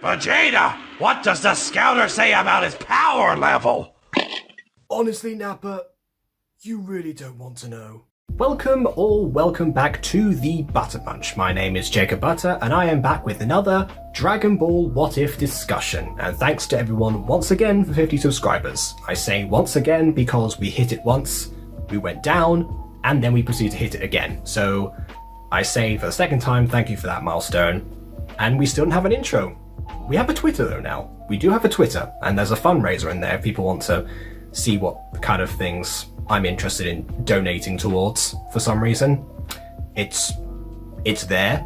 Vegeta, what does the scouter say about his power level? Honestly, Nappa, you really don't want to know. Welcome back to the Butter Punch. My name is Jacob Butter, and I am back with another Dragon Ball What If discussion. And thanks to everyone once again for 50 subscribers. I say once again because we hit it once, we went down, and then we proceeded to hit it again. So I say for the second time, thank you for that milestone. And we still don't have an intro. We have a Twitter though now. We do have a Twitter, and there's a fundraiser in there if people want to see what kind of things I'm interested in donating towards for some reason. It's there.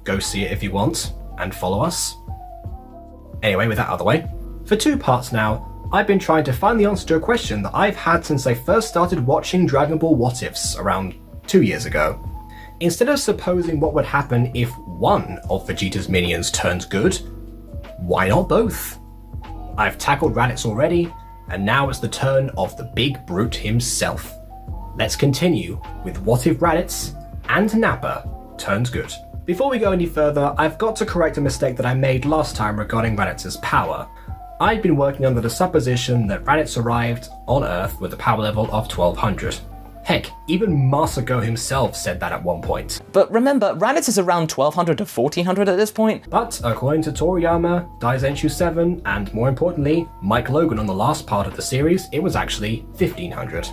Go see it if you want, and follow us. Anyway, with that out of the way, for 2 parts now, I've been trying to find the answer to a question that I've had since I first started watching Dragon Ball What Ifs around 2 years ago. Instead of supposing what would happen if one of Vegeta's minions turns good, why not both? I've tackled Raditz already, and now it's the turn of the big brute himself. Let's continue with what if Raditz and Nappa turns good. Before we go any further, I've got to correct a mistake that I made last time regarding Raditz's power. I'd been working under the supposition that Raditz arrived on Earth with a power level of 1200. Heck, even Masako himself said that at one point. But remember, Raditz is around 1200 to 1400 at this point. But according to Toriyama, Daizenshu 7, and more importantly, Mike Logan on the last part of the series, it was actually 1500.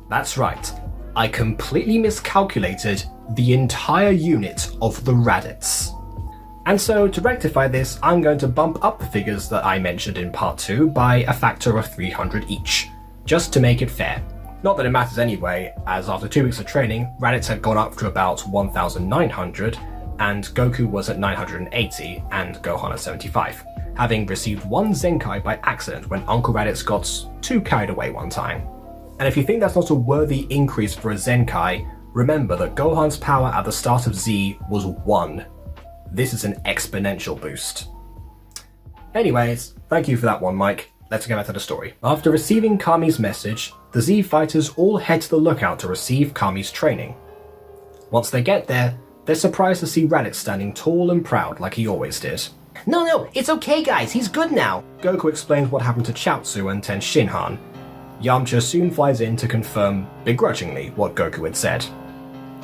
That's right, I completely miscalculated the entire unit of the Raditz. And so to rectify this, I'm going to bump up the figures that I mentioned in part 2 by a factor of 300 each, just to make it fair. Not that it matters anyway, as after 2 weeks of training, Raditz had gone up to about 1,900, and Goku was at 980, and Gohan at 75, having received one Zenkai by accident when Uncle Raditz got too carried away one time. And if you think that's not a worthy increase for a Zenkai, remember that Gohan's power at the start of Z was 1. This is an exponential boost. Anyways, thank you for that one, Mike. Let's get back to the story. After receiving Kami's message, the Z fighters all head to the lookout to receive Kami's training. Once they get there, they're surprised to see Raditz standing tall and proud like he always did. No, it's okay guys, he's good now. Goku explains what happened to Chaozu and Ten Shinhan. Yamcha soon flies in to confirm, begrudgingly, what Goku had said.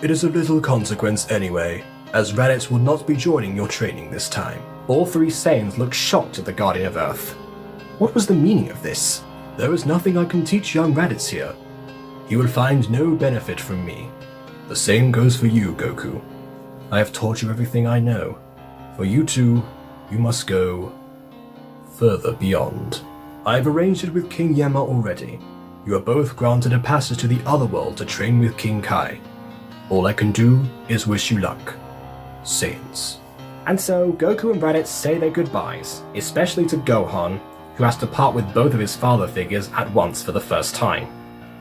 It is of little consequence anyway, as Raditz will not be joining your training this time. All 3 Saiyans look shocked at the Guardian of Earth. What was the meaning of this? There is nothing I can teach young Raditz here. He will find no benefit from me. The same goes for you, Goku. I have taught you everything I know. For you two, you must go further beyond. I have arranged it with King Yama already. You are both granted a passage to the other world to train with King Kai. All I can do is wish you luck. Saiyans. And so, Goku and Raditz say their goodbyes, especially to Gohan, who has to part with both of his father figures at once for the first time.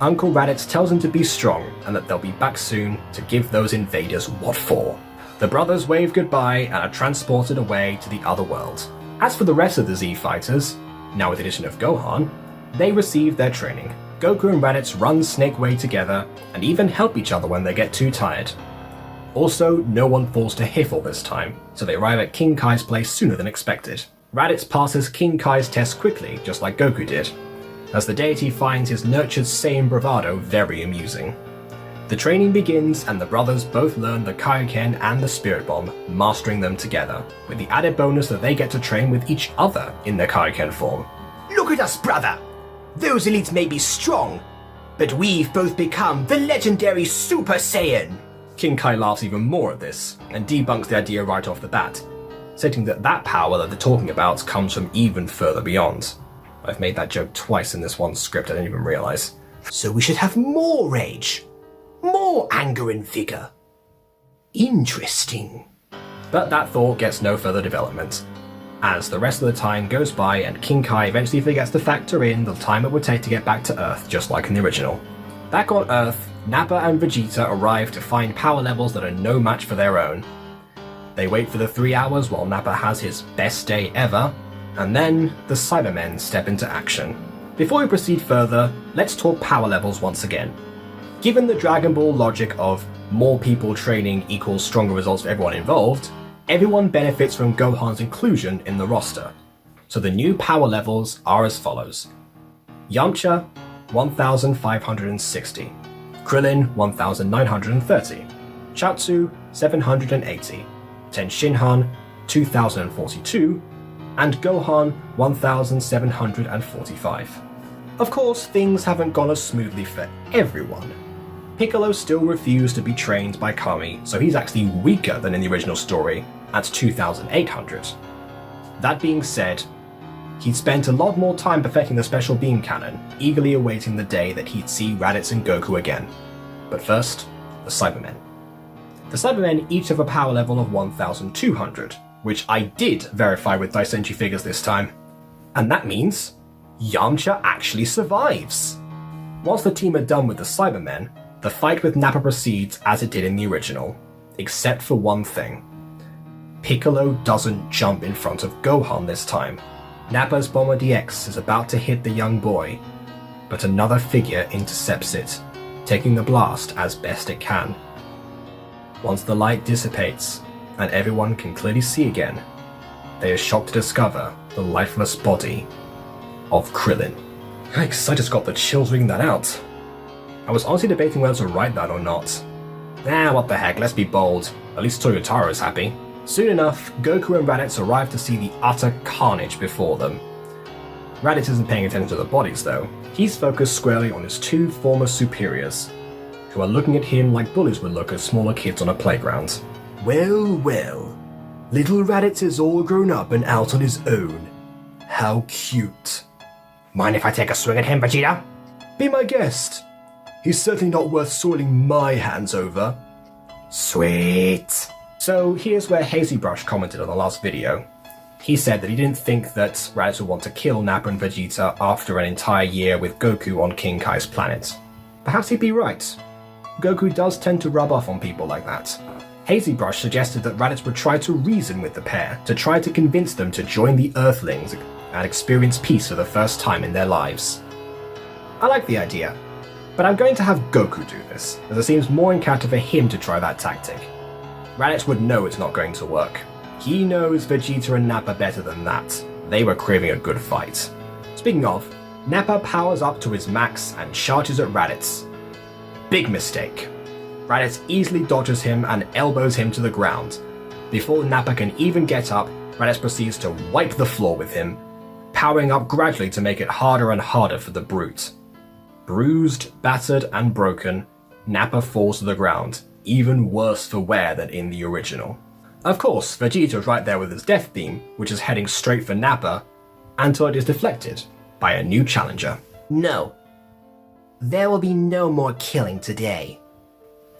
Uncle Raditz tells him to be strong and that they'll be back soon to give those invaders what for. The brothers wave goodbye and are transported away to the other world. As for the rest of the Z fighters, now with the addition of Gohan, they receive their training. Goku and Raditz run Snake Way together and even help each other when they get too tired. Also, no one falls to Hiffle this time, so they arrive at King Kai's place sooner than expected. Raditz passes King Kai's test quickly, just like Goku did, as the deity finds his nurtured Saiyan bravado very amusing. The training begins and the brothers both learn the Kaioken and the Spirit Bomb, mastering them together, with the added bonus that they get to train with each other in their Kaioken form. Look at us, brother. Those elites may be strong, but we've both become the legendary Super Saiyan. King Kai laughs even more at this, and debunks the idea right off the bat, stating that power that they're talking about comes from even further beyond. I've made that joke twice in this one script I didn't even realise. So we should have more rage, more anger and vigour. Interesting. But that thought gets no further development, as the rest of the time goes by and King Kai eventually forgets to factor in the time it would take to get back to Earth, just like in the original. Back on Earth, Nappa and Vegeta arrive to find power levels that are no match for their own. They wait for the 3 hours while Nappa has his best day ever, and then the Cybermen step into action. Before we proceed further, let's talk power levels once again. Given the Dragon Ball logic of more people training equals stronger results for everyone involved, Everyone benefits from Gohan's inclusion in the roster, so the new power levels are as follows. Yamcha, 1560. Krillin, 1930. Chaozu, 780. Tenshinhan, 2042. And Gohan, 1745. Of course, things haven't gone as smoothly for everyone. Piccolo still refused to be trained by Kami, so he's actually weaker than in the original story, at 2800. That being said, he'd spent a lot more time perfecting the special beam cannon, eagerly awaiting the day that he'd see Raditz and Goku again. But first, the Cybermen. The Cybermen each have a power level of 1200, which I did verify with Daisenshi figures this time. And that means Yamcha actually survives! Once the team are done with the Cybermen, the fight with Nappa proceeds as it did in the original, except for one thing. Piccolo doesn't jump in front of Gohan this time. Nappa's Bomber DX is about to hit the young boy, but another figure intercepts it, taking the blast as best it can. Once the light dissipates, and everyone can clearly see again, they are shocked to discover the lifeless body of Krillin. Yikes, I just got the chills reading that out. I was honestly debating whether to write that or not. What the heck, let's be bold. At least Toyotaro is happy. Soon enough, Goku and Raditz arrive to see the utter carnage before them. Raditz isn't paying attention to the bodies though. He's focused squarely on his two former superiors, who are looking at him like bullies would look at smaller kids on a playground. Well, well. Little Raditz is all grown up and out on his own. How cute. Mind if I take a swing at him, Vegeta? Be my guest. He's certainly not worth soiling my hands over. Sweet. So here's where Hazybrush commented on the last video. He said that he didn't think that Raditz would want to kill Nappa and Vegeta after an entire year with Goku on King Kai's planet. Perhaps he'd be right. Goku does tend to rub off on people like that. Hazybrush suggested that Raditz would try to reason with the pair, to try to convince them to join the Earthlings and experience peace for the first time in their lives. I like the idea, but I'm going to have Goku do this, as it seems more in character for him to try that tactic. Raditz would know it's not going to work. He knows Vegeta and Nappa better than that. They were craving a good fight. Speaking of, Nappa powers up to his max and charges at Raditz. Big mistake. Raditz easily dodges him and elbows him to the ground. Before Nappa can even get up, Raditz proceeds to wipe the floor with him, powering up gradually to make it harder and harder for the brute. Bruised, battered, and broken, Nappa falls to the ground, even worse for wear than in the original. Of course, Vegeta is right there with his death beam, which is heading straight for Nappa, until it is deflected by a new challenger. No. There will be no more killing today.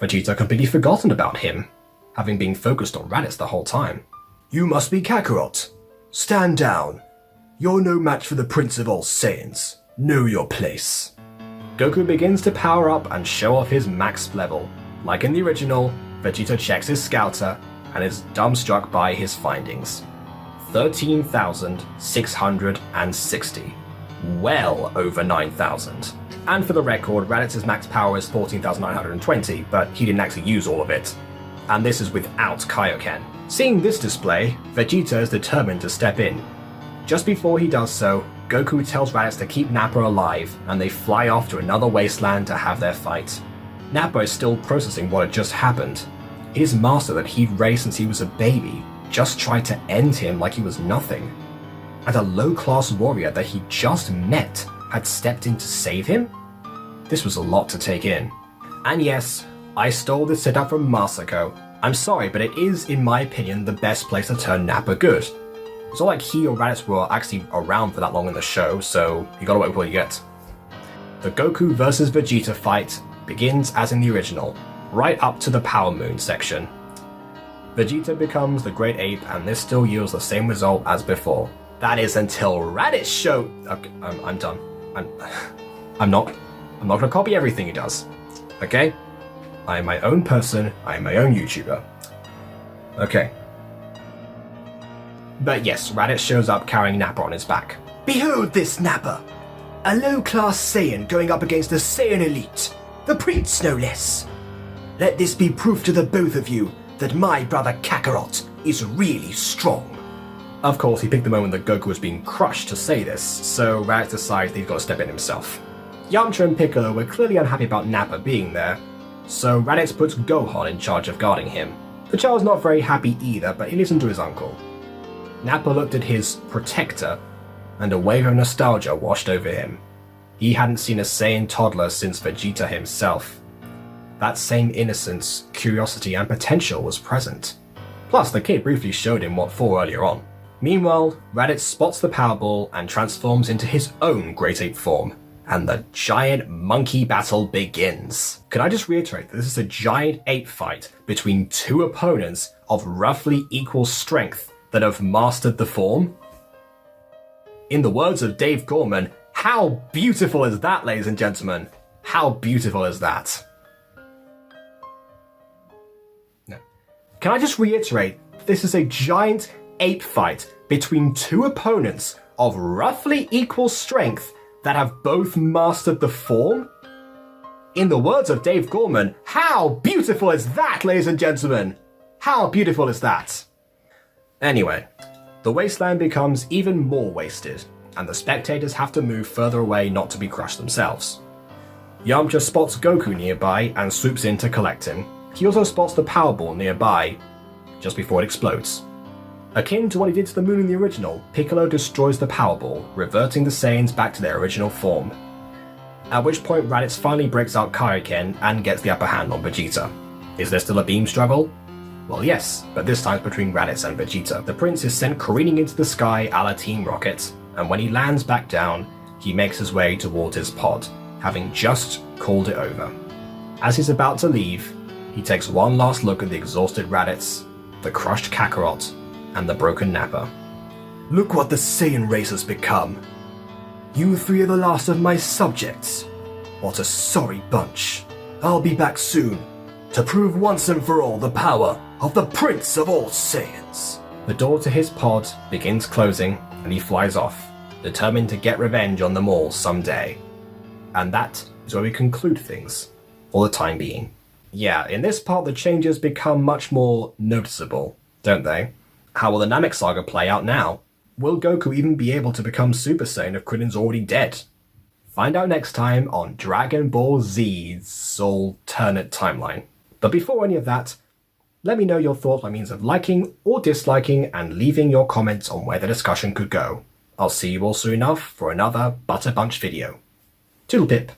Vegeta completely forgotten about him, having been focused on Raditz the whole time. You must be Kakarot. Stand down. You're no match for the Prince of all Saiyans. Know your place. Goku begins to power up and show off his max level. Like in the original, Vegeta checks his scouter and is dumbstruck by his findings. 13,660. Well over 9,000. And for the record, Raditz's max power is 14,920, but he didn't actually use all of it. And this is without Kaioken. Seeing this display, Vegeta is determined to step in. Just before he does so, Goku tells Raditz to keep Nappa alive, and they fly off to another wasteland to have their fight. Nappa is still processing what had just happened. His master that he'd raised since he was a baby just tried to end him like he was nothing. And a low-class warrior that he just met had stepped in to save him? This was a lot to take in. And yes, I stole this setup from Masako. I'm sorry, but it is, in my opinion, the best place to turn Nappa good. It's not like he or Raditz were actually around for that long in the show, so you gotta wait for what you get. The Goku vs Vegeta fight begins as in the original, right up to the Power Moon section. Vegeta becomes the Great Ape, and this still yields the same result as before. That is until Raditz showed. Okay, I'm done. I'm not gonna copy everything he does. Okay? I am my own person. I am my own YouTuber. Okay. But yes, Raditz shows up carrying Nappa on his back. Behold this Nappa! A low-class Saiyan going up against the Saiyan elite, the Prince no less. Let this be proof to the both of you that my brother Kakarot is really strong. Of course, he picked the moment that Goku was being crushed to say this, so Raditz decides that he's got to step in himself. Yamcha and Piccolo were clearly unhappy about Nappa being there, so Raditz puts Gohan in charge of guarding him. The child's not very happy either, but he listened to his uncle. Nappa looked at his protector, and a wave of nostalgia washed over him. He hadn't seen a Saiyan toddler since Vegeta himself. That same innocence, curiosity, and potential was present. Plus, the kid briefly showed him what for earlier on. Meanwhile, Raditz spots the Power Ball and transforms into his own Great Ape form, and the giant monkey battle begins. Can I just reiterate that this is a giant ape fight between two opponents of roughly equal strength that have mastered the form? In the words of Dave Gorman, how beautiful is that, ladies and gentlemen? How beautiful is that? No. Can I just reiterate, this is a giant ape fight between two opponents of roughly equal strength that have both mastered the form? In the words of Dave Gorman, how beautiful is that, ladies and gentlemen? How beautiful is that? Anyway, the wasteland becomes even more wasted, and the spectators have to move further away not to be crushed themselves. Yamcha spots Goku nearby and swoops in to collect him. He also spots the Power Ball nearby, just before it explodes. Akin to what he did to the moon in the original, Piccolo destroys the Power Ball, reverting the Saiyans back to their original form. At which point Raditz finally breaks out Kaioken and gets the upper hand on Vegeta. Is there still a beam struggle? Well, yes, but this time between Raditz and Vegeta. The prince is sent careening into the sky a la Team Rocket, and when he lands back down, he makes his way towards his pod, having just called it over. As he's about to leave, he takes one last look at the exhausted Raditz, the crushed Kakarot, and the broken Nappa. Look what the Saiyan race has become. You three are the last of my subjects. What a sorry bunch. I'll be back soon to prove once and for all the power of the Prince of all Saiyans. The door to his pod begins closing and he flies off, determined to get revenge on them all someday. And that is where we conclude things, for the time being. Yeah, in this part the changes become much more noticeable, don't they? How will the Namek Saga play out now? Will Goku even be able to become Super Saiyan if Krillin's already dead? Find out next time on Dragon Ball Z's alternate timeline. But before any of that, let me know your thoughts by means of liking or disliking and leaving your comments on where the discussion could go. I'll see you all soon enough for another Butter Bunch video. Toodle pip.